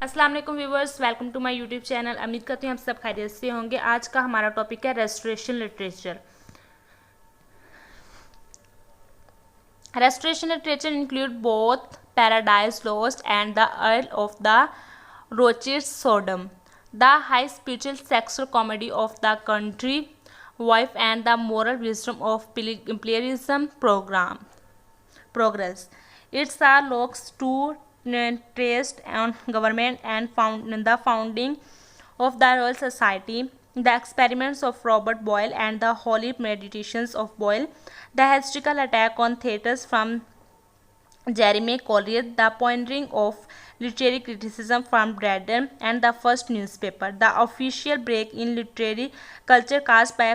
अस्सलाम वालेकुम viewers, welcome to my YouTube channel. उम्मीद करती हूँ आप सब खैरियत से होंगे। आज का हमारा टॉपिक है restoration literature. Restoration literature include both Paradise Lost and the Earl of the रोचेस Sodom, the high spiritual sexual comedy of the Country Wife and the moral wisdom of Pilgrim's progress. It's a looks to traced on government and the founding of the Royal Society, the experiments of Robert Boyle and the holy meditations of Boyle, the hysterical attack on theatres from Jeremy Collier, the pioneering of literary criticism from Braddon, and the first newspaper, the official break in literary culture caused by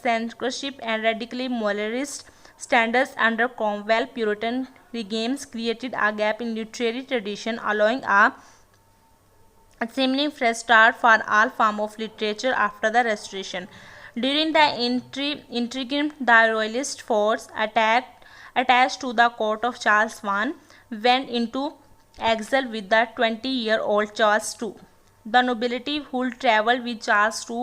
censorship and radically moralist standards under Cromwell. Puritan regimes created a gap in literary tradition, allowing a seemingly fresh start for all form of literature after the Restoration. During the intrigue, the royalist force attached to the court of Charles I went into exile with the 20-year-old Charles II. The nobility who travelled with Charles II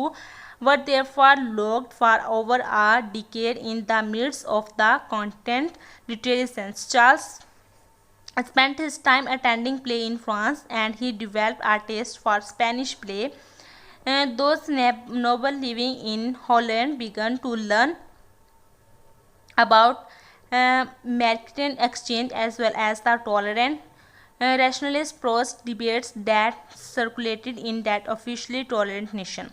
were therefore locked for over a decade in the midst of the content literary sense. Charles spent his time attending play in France, and he developed a taste for Spanish play. Those nobles living in Holland began to learn about mercantile exchange as well as the tolerant rationalist prose debates that circulated in that officially tolerant nation.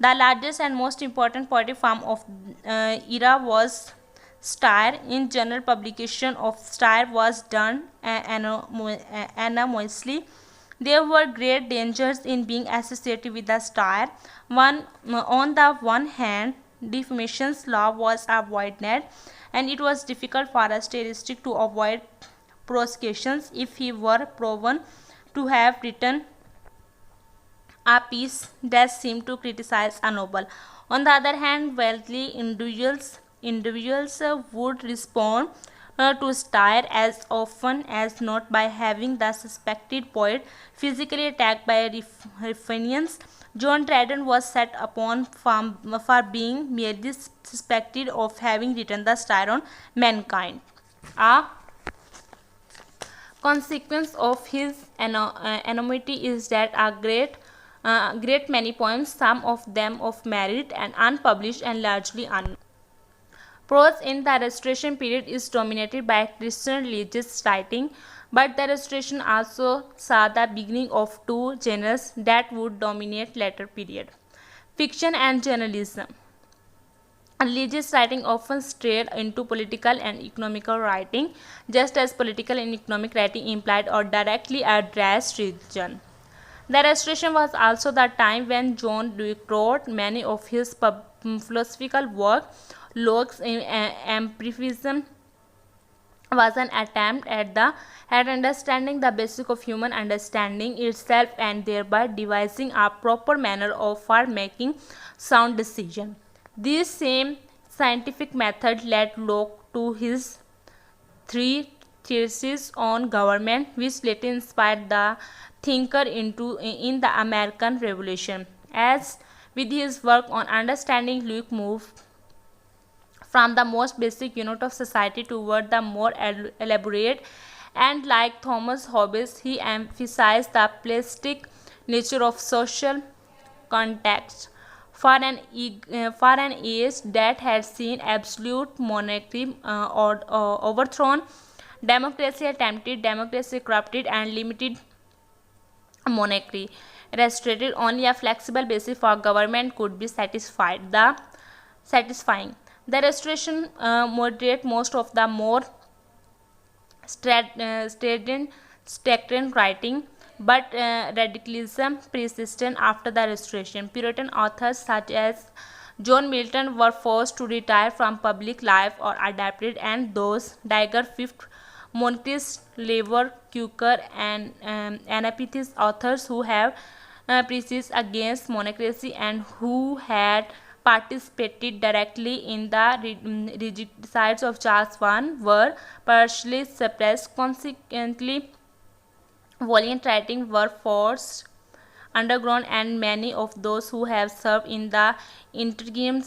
The largest and most important poetry form of era was satire. In general publication of satire was done anonymously. There were great dangers in being associated with the satire. On the one hand, defamation's law was a wide net, and it was difficult for a statistic to avoid prosecutions if he were proven to have written a piece that seemed to criticize a noble. On the other hand, wealthy individuals would respond to satire as often as not by having the suspected poet physically attacked by ruffians. John Dryden was set upon for being merely suspected of having written the satire on mankind. A consequence of his anonymity is that a great many poems, some of them of merit and unpublished and largely unknown. Prose in the Restoration period is dominated by Christian religious writing, but the Restoration also saw the beginning of two genres that would dominate later period: fiction and journalism. Religious writing often strayed into political and economical writing, just as political and economic writing implied or directly addressed religion. The Restoration was also the time when John Dewey wrote many of his philosophical work. Locke's empiricism was an attempt at understanding the basic of human understanding itself and thereby devising a proper manner for making sound decision. This same scientific method led Locke to his three theses on government, which later inspired the thinker in the American Revolution. As with his work on understanding, Locke moved from the most basic unit of society toward the more elaborate, and like Thomas Hobbes, he emphasized the plastic nature of social context. For an age that had seen absolute monarchy overthrown, democracy attempted, democracy corrupted, and limited monarchy restricted, only a flexible basis for government could be satisfying. The Restoration moderate most of the more strident writing, but radicalism persisted after the Restoration. Puritan authors such as John Milton were forced to retire from public life or adapted, and those Dagger Fifth, monarchist, labor, Quaker, and Anabaptist authors who have preached against monarchy and who had participated directly in the regicides of Charles I were partially suppressed. Consequently, valiant writing were forced underground, and many of those who have served in the interim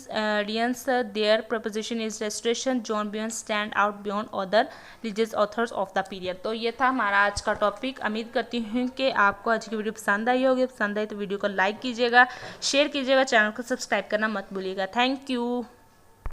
their proposition is restoration. John Bunyan stand out beyond other religious authors of the period. तो ये था हमारा आज का topic. उम्मीद करती हूँ कि आपको आज की वीडियो पसंद आई होगी। पसंद आई तो वीडियो को लाइक कीजिएगा, शेयर कीजिएगा, चैनल को सब्सक्राइब करना मत भूलिएगा। Thank you.